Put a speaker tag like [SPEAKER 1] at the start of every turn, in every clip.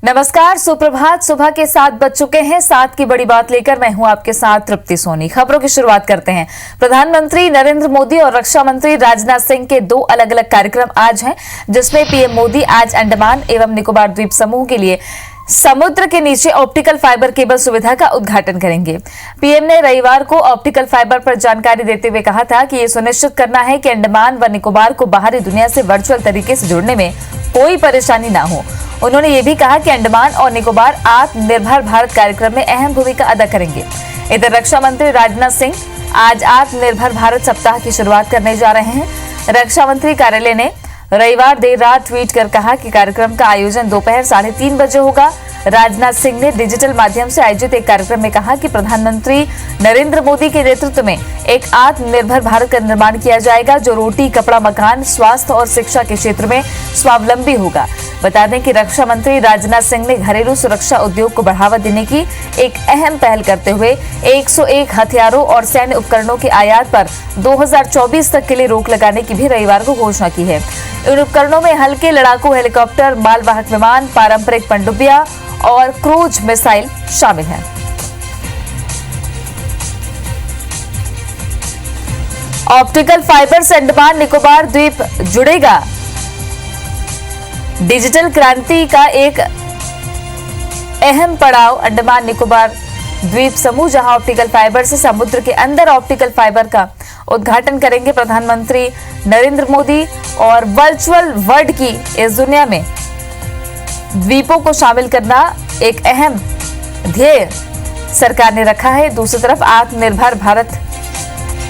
[SPEAKER 1] नमस्कार, सुप्रभात। सुबह के 7 बज चुके हैं। 7 की बड़ी बात लेकर मैं हूं आपके साथ तृप्ति सोनी। खबरों की शुरुआत करते हैं। प्रधानमंत्री नरेंद्र मोदी और रक्षा मंत्री राजनाथ सिंह के 2 अलग अलग कार्यक्रम आज हैं, जिसमें पीएम मोदी आज अंडमान एवं निकोबार द्वीप समूह के लिए समुद्र के नीचे ऑप्टिकल फाइबर केबल सुविधा का उद्घाटन करेंगे। पीएम ने रविवार को ऑप्टिकल फाइबर पर जानकारी देते हुए कहा था कि ये सुनिश्चित करना है कि अंडमान व निकोबार को बाहरी दुनिया से वर्चुअल तरीके से जोड़ने में कोई परेशानी न हो। उन्होंने ये भी कहा कि अंडमान और निकोबार आत्मनिर्भर भारत कार्यक्रम में अहम भूमिका अदा करेंगे। इधर रक्षा मंत्री राजनाथ सिंह आज आत्मनिर्भर भारत सप्ताह की शुरुआत करने जा रहे हैं। रक्षा मंत्री कार्यालय ने रविवार देर रात ट्वीट कर कहा कि कार्यक्रम का आयोजन दोपहर 3:30 बजे होगा। राजनाथ सिंह ने डिजिटल माध्यम से आयोजित एक कार्यक्रम में कहा कि प्रधानमंत्री नरेंद्र मोदी के नेतृत्व में एक आत्मनिर्भर भारत का निर्माण किया जाएगा, जो रोटी, कपड़ा, मकान, स्वास्थ्य और शिक्षा के क्षेत्र में स्वावलंबी होगा। बता दें कि रक्षा मंत्री राजनाथ सिंह ने घरेलू सुरक्षा उद्योग को बढ़ावा देने की एक अहम पहल करते हुए 101 हथियारों और सैन्य उपकरणों के आयात पर 2024 तक के लिए रोक लगाने की भी रविवार को घोषणा की है। इन उपकरणों में हल्के लड़ाकू हेलीकॉप्टर, मालवाहक विमान, पारंपरिक पनडुब्बियां और क्रूज मिसाइल शामिल हैं। ऑप्टिकल फाइबर से अंडमान निकोबार द्वीप जुड़ेगा। डिजिटल क्रांति का एक अहम पड़ाव अंडमान निकोबार द्वीप समूह, जहां ऑप्टिकल फाइबर से समुद्र के अंदर ऑप्टिकल फाइबर का उद्घाटन करेंगे प्रधानमंत्री नरेंद्र मोदी। और वर्चुअल वर्ल्ड की इस दुनिया में द्वीपों को शामिल करना एक अहम ध्येय सरकार ने रखा है। दूसरी तरफ आत्मनिर्भर भारत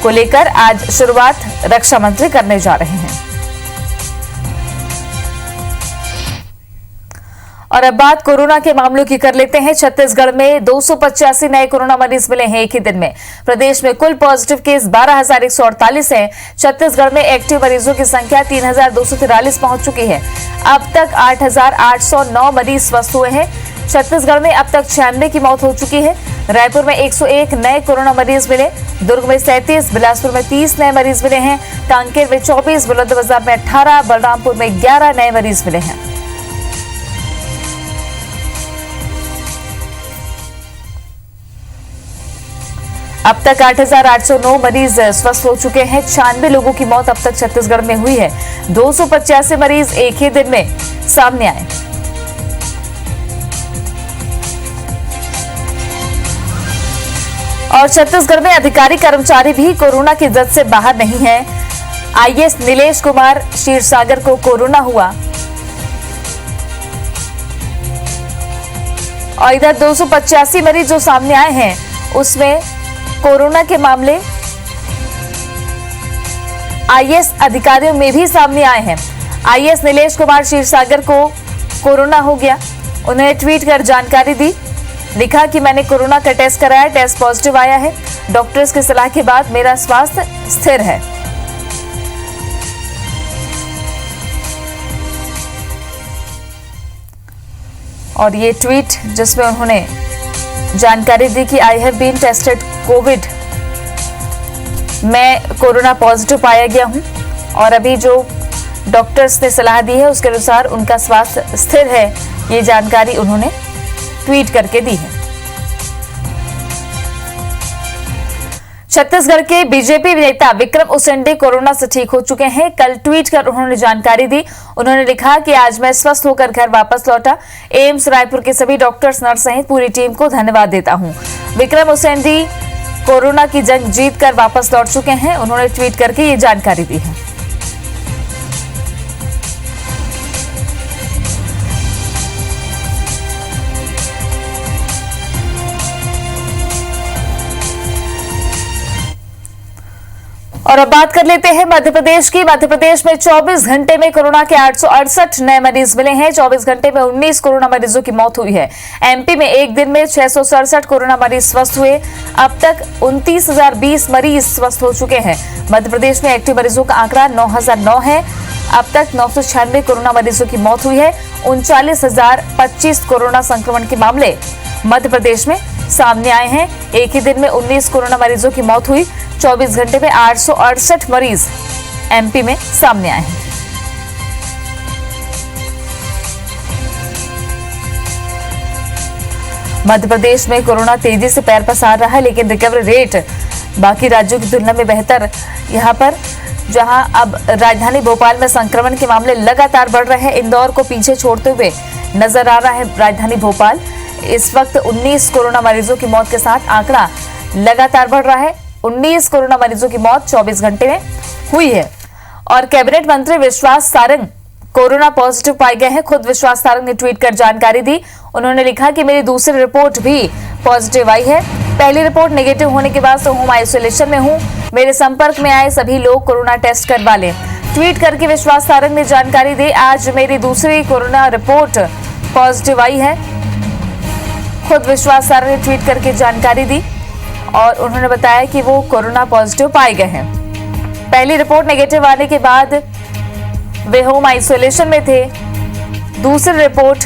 [SPEAKER 1] को लेकर आज शुरुआत रक्षा मंत्री करने जा रहे हैं। और अब बात कोरोना के मामलों की कर लेते हैं। छत्तीसगढ़ में 285 नए कोरोना मरीज मिले हैं एक ही दिन में। प्रदेश में कुल पॉजिटिव केस 12,148 हैं। छत्तीसगढ़ में एक्टिव मरीजों की संख्या 3,243 पहुंच चुकी है। अब तक 8,809 मरीज स्वस्थ हुए हैं। छत्तीसगढ़ में अब तक 96 की मौत हो चुकी है। रायपुर में 101 नए कोरोना मरीज मिले। दुर्ग में 37, बिलासपुर में 30 नए मरीज मिले हैं। कांकेर में 24, बलौदाबाजार में 18, बलरामपुर में 11 नए मरीज मिले हैं। अब तक 8,809 मरीज स्वस्थ हो चुके हैं। 96 लोगों की मौत अब तक छत्तीसगढ़ में हुई है। 285 मरीज एक ही दिन में सामने आए। और छत्तीसगढ़ में अधिकारी कर्मचारी भी कोरोना की जद से बाहर नहीं हैं। आईएएस नीलेश कुमार क्षीरसागर को कोरोना हुआ। और इधर 285 मरीज जो सामने आए हैं, उसमें कोरोना के मामले आईएएस अधिकारियों में भी सामने आए हैं। आईएएस नीलेश कुमार क्षीरसागर को कोरोना हो गया। उन्होंने ट्वीट कर जानकारी दी। लिखा कि मैंने कोरोना का टेस्ट कराया, टेस्ट पॉजिटिव आया है। डॉक्टर्स की सलाह के बाद मेरा स्वास्थ्य स्थिर है। और ये ट्वीट जिसमें उन्होंने जानकारी दी कि I have been tested Covid, मैं कोरोना पॉजिटिव पाया गया हूं और अभी जो डॉक्टर्स ने सलाह दी है उसके अनुसार उनका स्वास्थ्य स्थिर है। ये जानकारी उन्होंने ट्वीट करके दी है। छत्तीसगढ़ के बीजेपी नेता विक्रम उसेंडी कोरोना से ठीक हो चुके हैं। कल ट्वीट कर उन्होंने जानकारी दी। उन्होंने लिखा कि आज मैं स्वस्थ होकर घर वापस लौटा। एम्स रायपुर के सभी डॉक्टर्स, नर्स सहित पूरी टीम को धन्यवाद देता हूं। विक्रम उसेंडी कोरोना की जंग जीत कर वापस लौट चुके हैं। उन्होंने ट्वीट करके ये जानकारी दी है। और अब बात कर लेते हैं मध्य प्रदेश की। मध्य प्रदेश में 24 घंटे में कोरोना के 868 नए मरीज मिले हैं। 24 घंटे में 19 कोरोना मरीजों की मौत हुई है। एमपी में एक दिन में 667 कोरोना मरीज स्वस्थ हुए। अब तक 29,020 मरीज स्वस्थ हो चुके हैं। मध्य प्रदेश में एक्टिव मरीजों का आंकड़ा 9,009 है। अब तक 996 कोरोना मरीजों की मौत हुई है। 39,025 कोरोना संक्रमण के मामले मध्य प्रदेश में सामने आए हैं। एक ही दिन में 19 कोरोना मरीजों की मौत हुई। 24 घंटे में 868 मरीज एमपी में सामने आए हैं। मध्य प्रदेश में कोरोना तेजी से पैर पसार रहा है, लेकिन रिकवरी रेट बाकी राज्यों की तुलना में बेहतर। यहां पर जहां अब राजधानी भोपाल में संक्रमण के मामले लगातार बढ़ रहे हैं, इंदौर को पीछे छोड़ते हुए नजर आ रहा है राजधानी भोपाल। इस वक्त 19 कोरोना मरीजों की मौत के साथ आंकड़ा लगातार बढ़ रहा है। 19 कोरोना मरीजों की मौत 24 घंटे में हुई है। और कैबिनेट मंत्री विश्वास सारंग कोरोना पॉजिटिव पाए गए हैं। खुद विश्वास सारंग ने ट्वीट कर जानकारी दी। उन्होंने लिखा कि मेरी दूसरी रिपोर्ट भी पॉजिटिव आई है। पहली रिपोर्ट नेगेटिव होने के बाद से होम आइसोलेशन में हूं। मेरे संपर्क में आए सभी लोग कोरोना टेस्ट करवा लें। ट्वीट करके विश्वास सारंग ने जानकारी दी, आज मेरी दूसरी कोरोना रिपोर्ट पॉजिटिव आई है। खुद विश्वास सारंग ने ट्वीट करके जानकारी दी और उन्होंने बताया कि वो कोरोना पॉजिटिव पाए गए हैं। पहली रिपोर्ट नेगेटिव आने के बाद वे होम आइसोलेशन में थे। दूसरी रिपोर्ट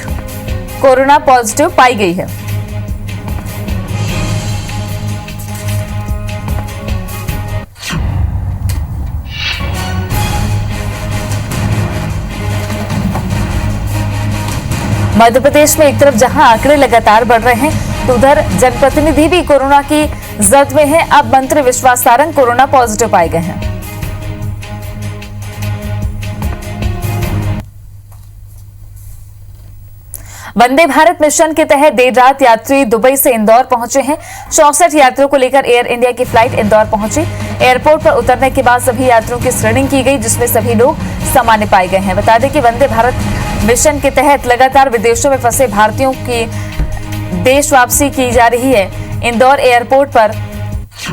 [SPEAKER 1] कोरोना पॉजिटिव पाई गई है। मध्य प्रदेश में एक तरफ जहां आंकड़े लगातार बढ़ रहे हैं, तो उधर जनप्रतिनिधि भी कोरोना की जद में है। अब मंत्री विश्वास सारंग कोरोना पॉजिटिव पाए गए हैं। वंदे भारत मिशन के तहत देर रात यात्री दुबई से इंदौर पहुंचे हैं। 64 यात्रियों को लेकर एयर इंडिया की फ्लाइट इंदौर पहुंची। एयरपोर्ट पर उतरने के बाद सभी यात्रियों की स्क्रीनिंग की गई, जिसमें सभी लोग सामान्य पाए गए हैं। बता दें कि वंदे भारत मिशन के तहत लगातार विदेशों में फंसे भारतीयों की देश वापसी की जा रही है। इंदौर एयरपोर्ट पर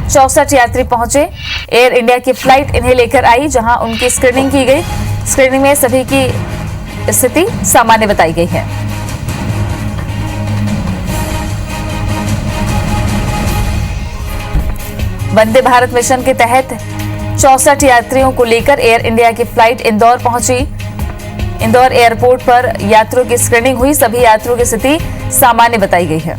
[SPEAKER 1] 64 यात्री पहुंचे। एयर इंडिया की फ्लाइट इन्हें लेकर आई, जहां उनकी स्क्रीनिंग की गई। स्क्रीनिंग में सभी की स्थिति सामान्य बताई गई है। वंदे भारत मिशन के तहत 64 यात्रियों को लेकर एयर इंडिया की फ्लाइट इंदौर पहुंची। इंदौर एयरपोर्ट पर यात्रियों की स्क्रीनिंग हुई। सभी यात्रियों की स्थिति सामान्य बताई गई है।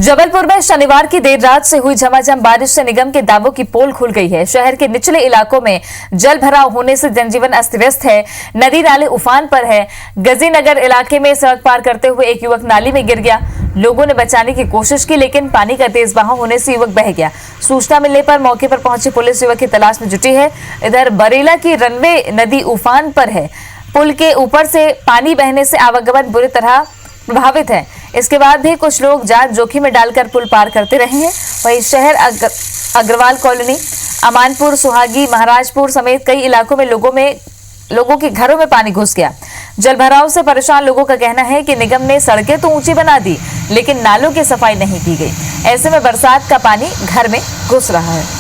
[SPEAKER 1] जबलपुर में शनिवार की देर रात से हुई झमाझम बारिश से निगम के दावों की पोल खुल गई है। शहर के निचले इलाकों में जल भराव होने से जनजीवन अस्त व्यस्त है। नदी नाले उफान पर है। गजीनगर इलाके में सड़क पार करते हुए एक युवक नाली में गिर गया। लोगों ने बचाने की कोशिश की, लेकिन पानी का तेज बहाव होने से युवक बह गया। सूचना मिलने पर मौके पर पहुंची पुलिस युवक की तलाश में जुटी है। इधर बरेला की रनवे नदी उफान पर है। पुल के ऊपर से पानी बहने से आवागमन बुरी तरह प्रभावित है। इसके बाद भी कुछ लोग जान जोखिम में डालकर पुल पार करते रहे हैं। वहीं शहर अग्रवाल कॉलोनी, अमानपुर, सुहागी, महाराजपुर समेत कई इलाकों में लोगों के घरों में पानी घुस गया। जलभराव से परेशान लोगों का कहना है कि निगम ने सड़कें तो ऊंची बना दी, लेकिन नालों की सफाई नहीं की गई। ऐसे में बरसात का पानी घर में घुस रहा है।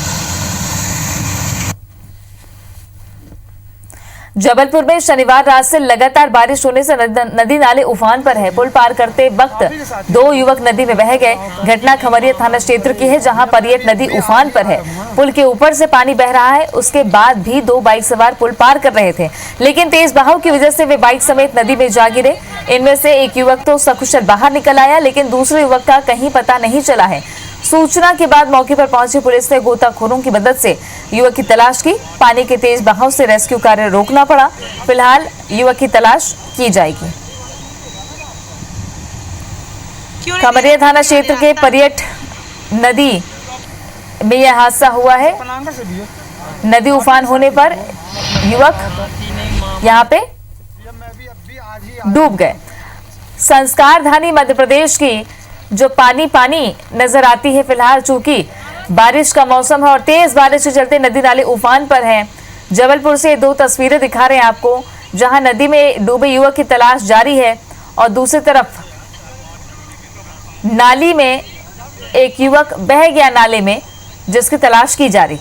[SPEAKER 1] जबलपुर में शनिवार रात से लगातार बारिश होने से नदी नाले उफान पर है। पुल पार करते वक्त 2 युवक नदी में बह गए। घटना खमरिया थाना क्षेत्र की है, जहां परियट नदी उफान पर है। पुल के ऊपर से पानी बह रहा है। उसके बाद भी 2 बाइक सवार पुल पार कर रहे थे, लेकिन तेज बहाव की वजह से वे बाइक समेत नदी में जा गिरे। इनमें से एक युवक तो सकुशल बाहर निकल आया, लेकिन दूसरे युवक का कहीं पता नहीं चला है। सूचना के बाद मौके पर पहुंची पुलिस ने गोताखोरों की मदद से युवक की तलाश की। पानी के तेज बहाव से रेस्क्यू कार्य रोकना पड़ा। फिलहाल युवक की तलाश की जाएगी। खमरिया थाना क्षेत्र के परियट नदी में यह हादसा हुआ है। नदी उफान होने पर युवक यहां पे डूब गए। संस्कारधानी मध्य प्रदेश की जो पानी नजर आती है। फिलहाल चूंकि बारिश का मौसम है और तेज बारिश के चलते नदी नाले उफान पर हैं। जबलपुर से 2 तस्वीरें दिखा रहे हैं आपको, जहां नदी में डूबे युवक की तलाश जारी है और दूसरी तरफ नाली में एक युवक बह गया नाले में, जिसकी तलाश की जा रही।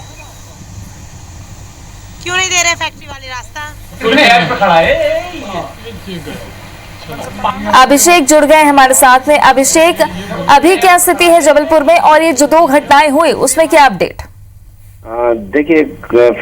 [SPEAKER 2] क्यों नहीं दे रहे फैक्ट्री वाले रास्ता?
[SPEAKER 1] अभिषेक जुड़ गए हमारे साथ में। अभिषेक, अभी क्या स्थिति है जबलपुर में और ये जो 2 घटनाएं हुई उसमें क्या अपडेट?
[SPEAKER 3] देखिए,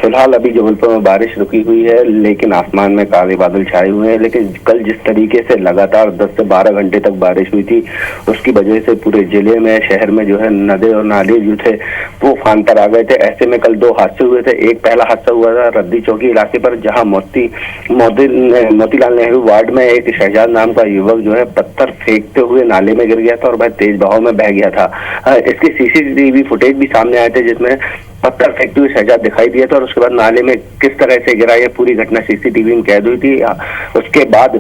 [SPEAKER 3] फिलहाल अभी जबलपुर में बारिश रुकी हुई है, लेकिन आसमान में काले बादल छाए हुए हैं। लेकिन कल जिस तरीके से लगातार 10 से 12 घंटे तक बारिश हुई थी, उसकी वजह से पूरे जिले में, शहर में जो है नदी और नाले जो थे वो उफान पर आ गए थे। ऐसे में कल 2 हादसे हुए थे। एक पहला हादसा हुआ था रद्दी चौकी इलाके पर, जहाँ मोतीलाल नेहरू वार्ड में एक शहजाद नाम का युवक जो है पत्थर फेंकते हुए नाले में गिर गया था और वह तेज बहाव में बह गया था। इसके सीसीटीवी फुटेज भी सामने आए थे, जिसमें पत्थर फेंकते हुए शहजाद दिखाई दिया था और उसके बाद नाले में किस तरह से गिरा, ये पूरी घटना सीसीटीवी में कैद हुई थी। उसके बाद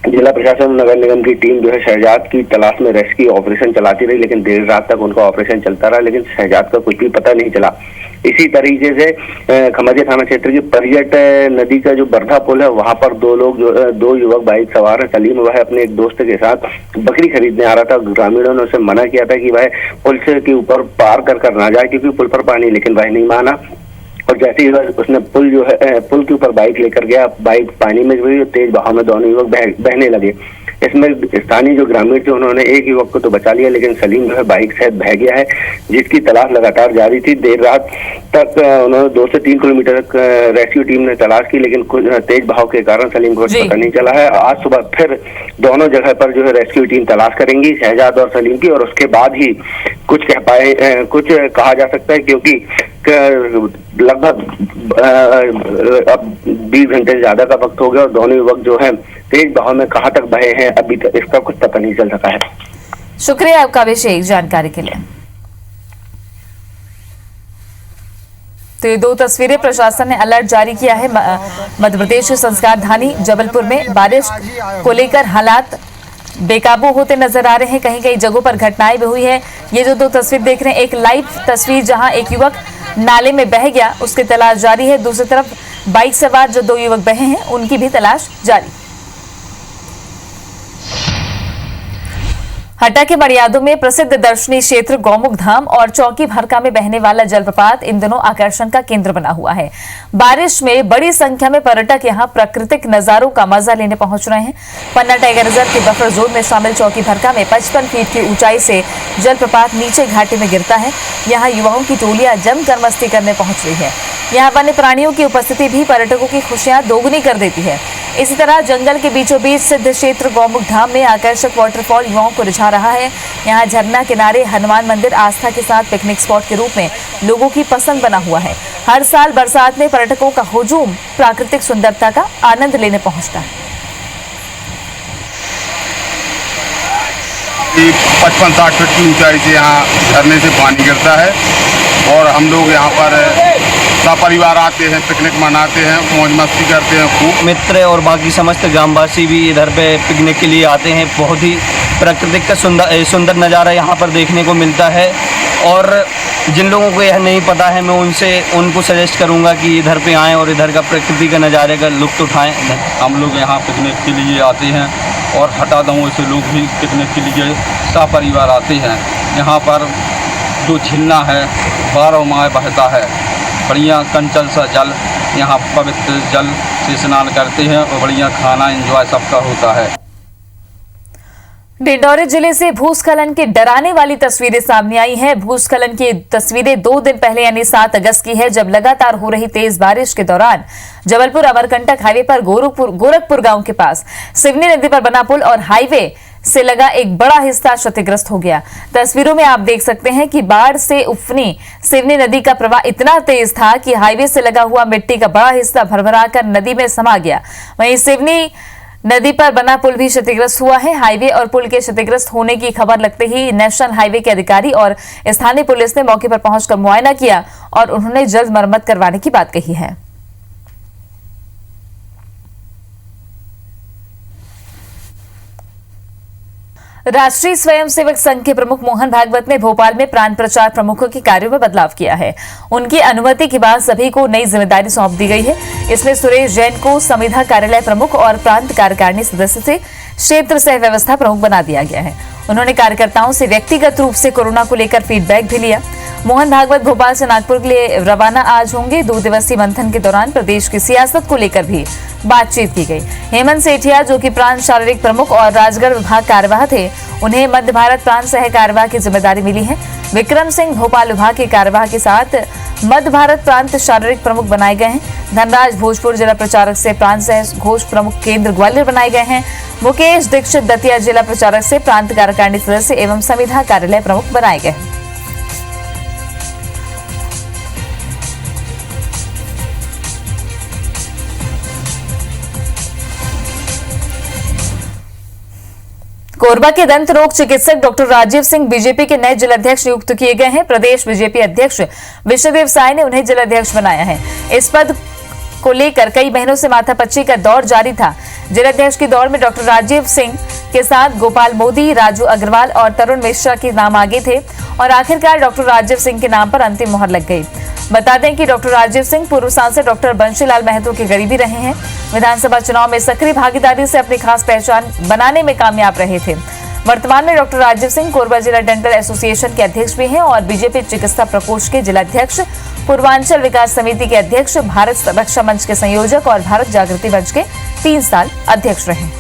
[SPEAKER 3] जिला प्रशासन नगर निगम की टीम जो है शहजाद की तलाश में रेस्क्यू ऑपरेशन चलाती रही, लेकिन देर रात तक उनका ऑपरेशन चलता रहा, लेकिन शहजाद का कुछ भी पता नहीं चला। इसी तरीके से खमरिया थाना क्षेत्र की परियट नदी का जो बरधा पुल है, वहां पर 2 युवक बाइक सवार है। सलीम वह अपने एक दोस्त के साथ बकरी खरीदने आ रहा था। ग्रामीणों ने उसे मना किया था कि वह पुल से के ऊपर पार कर ना जाए, क्योंकि पुल पर पानी, लेकिन वह नहीं माना। और जैसे ही उसने पुल के ऊपर बाइक लेकर गया, बाइक पानी में गिरी, तेज बहाव में दोनों युवक बहने लगे। इसमें स्थानीय जो ग्रामीण थे उन्होंने एक युवक को तो बचा लिया, लेकिन सलीम जो है बाइक सहित बह गया है, जिसकी तलाश लगातार जारी थी। देर रात तक उन्होंने 2 से 3 किलोमीटर तक रेस्क्यू टीम ने तलाश की, लेकिन तेज बहाव के कारण सलीम को पता नहीं चला है। आज सुबह फिर दोनों जगह पर जो है रेस्क्यू टीम तलाश करेंगी, शहजाद और सलीम की, और उसके बाद ही कुछ कहा जा सकता है, क्योंकि लगभग अब 20 घंटे से ज्यादा का वक्त हो गया और दोनों युवक जो है तेज बहाव में कहां तक बहे हैं अभी तक इसका कुछ पता नहीं चल सका है।
[SPEAKER 1] शुक्रिया आपका अभिषेक जानकारी के लिए। तो ये 2 तस्वीरें प्रशासन ने अलर्ट जारी किया है। मध्य प्रदेश के संस्कार धानी जबलपुर में बारिश को लेकर हालात बेकाबू होते नजर आ रहे हैं। कहीं कहीं जगहों पर घटनाएं भी हुई है। ये जो 2 तस्वीर देख रहे हैं, एक लाइव तस्वीर जहां एक युवक नाले में बह गया, उसकी तलाश जारी है। दूसरी तरफ बाइक सवार जो 2 युवक बहे हैं, उनकी भी तलाश जारी। हटा के मड़ियादों में प्रसिद्ध दर्शनीय क्षेत्र गौमुख धाम और चौकी भरका में बहने वाला जलप्रपात इन दिनों आकर्षण का केंद्र बना हुआ है। बारिश में बड़ी संख्या में पर्यटक यहां प्राकृतिक नजारों का मजा लेने पहुंच रहे हैं। पन्ना टाइगर रिजर्व के बफर जोन में शामिल चौकी भरका में 55 फीट की ऊंचाई से जलप्रपात नीचे घाटी में गिरता है। यहाँ युवाओं की टोलियां जमकर मस्ती करने पहुंच रही है। यहाँ वन्य प्राणियों की उपस्थिति भी पर्यटकों की खुशियां दोगुनी कर देती है। इसी तरह जंगल के बीचों बीच सिद्ध क्षेत्र गौमुख धाम में आकर्षक वाटरफॉल युवाओं को रिझा रहा है। यहाँ झरना किनारे हनुमान मंदिर आस्था के साथ पिकनिक स्पॉट के रूप में लोगों की पसंद बना हुआ है। हर साल बरसात में पर्यटकों का हुजूम प्राकृतिक सुंदरता का आनंद लेने पहुंचता है।
[SPEAKER 4] 55-60 फीट की ऊंचाई से यहाँ झरने से पानी गिरता है और हम लोग यहाँ पर सपरिवार आते हैं, पिकनिक मनाते हैं, मौज मस्ती करते हैं खूब।
[SPEAKER 5] मित्र और बाकी समस्त ग्रामवासी भी इधर पे पिकनिक के लिए आते हैं। बहुत ही प्राकृतिक का सुंदर नज़ारा यहाँ पर देखने को मिलता है और जिन लोगों को यह नहीं पता है मैं उनको सजेस्ट करूँगा कि इधर पे आएँ और इधर का प्रकृति का नज़ारे का लुत्फ़ उठाएँ।
[SPEAKER 4] हम लोग यहाँ पिकनिक के लिए आते हैं और हटा गाँव से लोग भी पिकनिक के लिए सपरिवार आते हैं। यहाँ पर जो झरना है 12 माह बहता है, बढ़िया कंचल सा जल, यहाँ पवित्र जल से स्नान करते हैं और बढ़िया खाना एंजॉय सबका होता है।
[SPEAKER 1] डिंडौरी जिले से भूस्खलन की डराने वाली तस्वीरें सामने आई हैं। भूस्खलन की तस्वीरें 2 दिन पहले यानी 7 अगस्त की है, जब लगातार हो रही तेज बारिश के दौरान जबलपुर अमरकंटक हाईवे पर गोरखपुर गांव के पास सिवनी नदी पर बना पुल और हाईवे से लगा एक बड़ा हिस्सा क्षतिग्रस्त हो गया। तस्वीरों में आप देख सकते हैं कि बाढ़ से उफनी सिवनी नदी का प्रवाह इतना तेज था कि हाईवे से लगा हुआ मिट्टी का बड़ा हिस्सा भरभराकर नदी में समा गया। वहीं सिवनी नदी पर बना पुल भी क्षतिग्रस्त हुआ है। हाईवे और पुल के क्षतिग्रस्त होने की खबर लगते ही नेशनल हाईवे के अधिकारी और स्थानीय पुलिस ने मौके पर पहुंचकर मुआयना किया और उन्होंने जल्द मरम्मत करवाने की बात कही है। राष्ट्रीय स्वयंसेवक संघ के प्रमुख मोहन भागवत ने भोपाल में प्रांत प्रचार प्रमुखों के कार्यों में बदलाव किया है। उनकी अनुमति के बाद सभी को नई जिम्मेदारी सौंप दी गई है। इसमें सुरेश जैन को संविधा कार्यालय प्रमुख और प्रांत कार्यकारिणी सदस्य से क्षेत्र सह व्यवस्था प्रमुख बना दिया गया है। उन्होंने कार्यकर्ताओं से व्यक्तिगत रूप से कोरोना को लेकर फीडबैक भी लिया। मोहन भागवत भोपाल से नागपुर के लिए रवाना आज होंगे। 2 दिवसीय मंथन के दौरान प्रदेश की सियासत को लेकर भी बातचीत की गई। हेमंत सेठिया जो कि प्रांत शारीरिक प्रमुख और राजगढ़ विभाग कार्यवाह थे, उन्हें मध्य भारत प्रांत सह कार्यवाह की जिम्मेदारी मिली है। विक्रम सिंह भोपाल विभाग के कार्यवाह के साथ मध्य भारत प्रांत शारीरिक प्रमुख बनाए गए हैं। धनराज भोजपुर जिला प्रचारक से प्रांत सह घोष प्रमुख केंद्र ग्वालियर बनाए गए हैं। मुकेश दीक्षित दतिया जिला प्रचारक से प्रांत कार्यकारिणी सदस्य एवं संविधा कार्यालय प्रमुख बनाए गए हैं। कोरबा के दंत रोग चिकित्सक डॉक्टर राजीव सिंह बीजेपी के नए जिलाध्यक्ष नियुक्त किए गए हैं। प्रदेश बीजेपी अध्यक्ष विश्वदेव साय ने उन्हें जिलाध्यक्ष बनाया है। इस पद को लेकर कई महीनों से माथापच्ची का दौर जारी था। जिलाध्यक्ष की दौड़ में डॉक्टर राजीव सिंह के साथ गोपाल मोदी, राजू अग्रवाल और तरुण मिश्रा के नाम आगे थे और आखिरकार डॉक्टर राजीव सिंह के नाम पर अंतिम मुहर लग गई। बता दें कि डॉक्टर राजीव सिंह पूर्व सांसद डॉक्टर बंशीलाल महतो के करीबी रहे हैं। विधानसभा चुनाव में सक्रिय भागीदारी से अपनी खास पहचान बनाने में कामयाब रहे थे। वर्तमान में डॉक्टर राजीव सिंह कोरबा जिला डेंटल एसोसिएशन के अध्यक्ष भी हैं और बीजेपी चिकित्सा प्रकोष्ठ के जिलाध्यक्ष, पूर्वांचल विकास समिति के अध्यक्ष, भारत रक्षा मंच के संयोजक और भारत जागृति मंच के 3 साल अध्यक्ष रहे।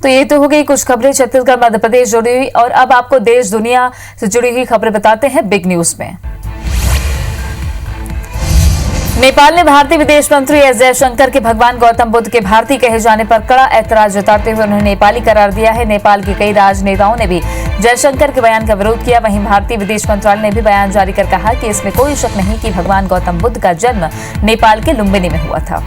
[SPEAKER 1] तो ये तो हो गई कुछ खबरें छत्तीसगढ़ मध्य प्रदेश जुड़ी हुई, और अब आपको देश दुनिया से जुड़ी हुई खबरें बताते हैं बिग न्यूज में। नेपाल ने भारतीय विदेश मंत्री एस जयशंकर के भगवान गौतम बुद्ध के भारतीय कहे जाने पर कड़ा ऐतराज जताते हुए उन्हें नेपाली करार दिया है। नेपाल के कई राजनेताओं ने भी जयशंकर के बयान का विरोध किया। वहीं भारतीय विदेश मंत्रालय ने भी बयान जारी कर कहा कि इसमें कोई शक नहीं कि भगवान गौतम बुद्ध का जन्म नेपाल के लुम्बिनी में हुआ था।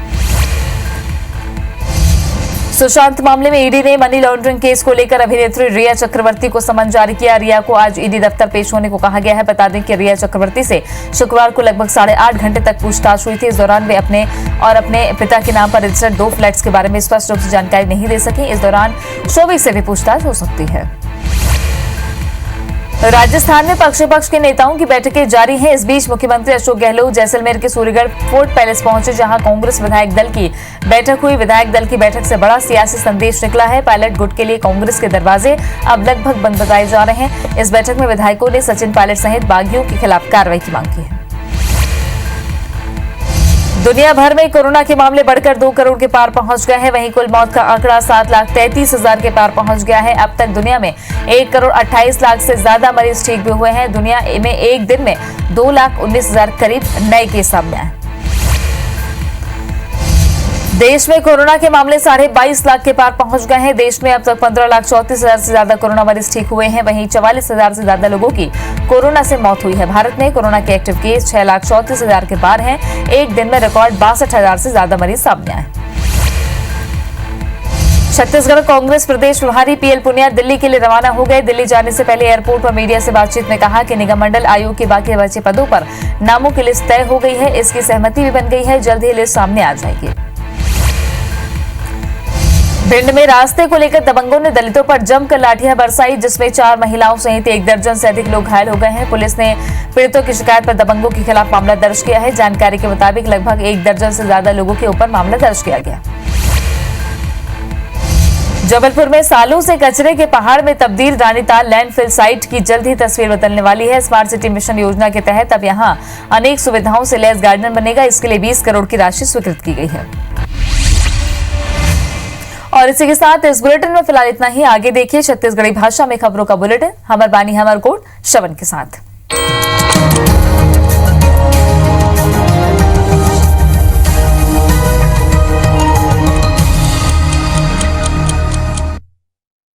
[SPEAKER 1] सुशांत मामले में ईडी ने मनी लॉन्ड्रिंग केस को लेकर अभिनेत्री रिया चक्रवर्ती को समन जारी किया। रिया को आज ईडी दफ्तर पेश होने को कहा गया है। बता दें कि रिया चक्रवर्ती से शुक्रवार को लगभग 8.5 घंटे तक पूछताछ हुई थी। इस दौरान वे अपने पिता के नाम पर रजिस्टर्ड 2 फ्लैट्स के बारे में स्पष्ट रूप से जानकारी नहीं दे सकी। इस दौरान शोबी से भी पूछताछ हो सकती है। राजस्थान में पक्ष विपक्ष के नेताओं की बैठकें जारी हैं। इस बीच मुख्यमंत्री अशोक गहलोत जैसलमेर के सूर्यगढ़ फोर्ट पैलेस पहुंचे, जहां कांग्रेस विधायक दल की बैठक हुई। विधायक दल की बैठक से बड़ा सियासी संदेश निकला है। पायलट गुट के लिए कांग्रेस के दरवाजे अब लगभग बंद बताए जा रहे हैं। इस बैठक में विधायकों ने सचिन पायलट सहित बागियों के खिलाफ कार्रवाई की मांग की है। दुनिया भर में कोरोना के मामले बढ़कर 2 करोड़ के पार पहुंच गए हैं। वहीं कुल मौत का आंकड़ा 7,33,000 के पार पहुंच गया है। अब तक दुनिया में 1,28,00,000 से ज्यादा मरीज ठीक भी हुए हैं। दुनिया में एक दिन में 2,19,000 करीब नए केस सामने आए। देश में कोरोना के मामले 22.5 लाख के पार पहुंच गए हैं। देश में अब तक 15,34,000 से ज्यादा कोरोना मरीज ठीक हुए हैं। वहीं 44,000 से ज्यादा लोगों की कोरोना से मौत हुई है। भारत में कोरोना के एक्टिव केस 6,34,000 के पार हैं। एक दिन में रिकॉर्ड 62,000 से ज्यादा मरीज सामने आए। छत्तीसगढ़ कांग्रेस प्रदेश प्रभारी पीएल पुनिया दिल्ली के लिए रवाना हो गए। दिल्ली जाने से पहले एयरपोर्ट पर मीडिया से बातचीत में कहा कि निगम मंडल आयोग के बाकी बचे पदों पर नामों की लिस्ट तय हो गई है। इसकी सहमति भी बन गई है। जल्द ही लिस्ट सामने आ जाएगी। भिंड में रास्ते को लेकर दबंगों ने दलितों पर जमकर लाठियां बरसाई, जिसमें 4 महिलाओं सहित 1 दर्जन से अधिक लोग घायल हो गए हैं। पुलिस ने पीड़ितों की शिकायत पर दबंगों के खिलाफ मामला दर्ज किया है। जानकारी के मुताबिक लगभग 1 दर्जन से ज्यादा लोगों के ऊपर मामला दर्ज किया गया। जबलपुर में सालों से कचरे के पहाड़ में तब्दील रानीताल लैंडफिल साइट की जल्द ही तस्वीर बदलने वाली है। स्मार्ट सिटी मिशन योजना के तहत अब यहां अनेक सुविधाओं से लैस गार्डन बनेगा। इसके लिए 20 करोड़ की राशि स्वीकृत की गई है। और इसी के साथ इस बुलेटिन में फिलहाल इतना ही। आगे देखिए छत्तीसगढ़ी भाषा में खबरों का बुलेटिन। हमर बानी हमर कोट श्रवण के साथ।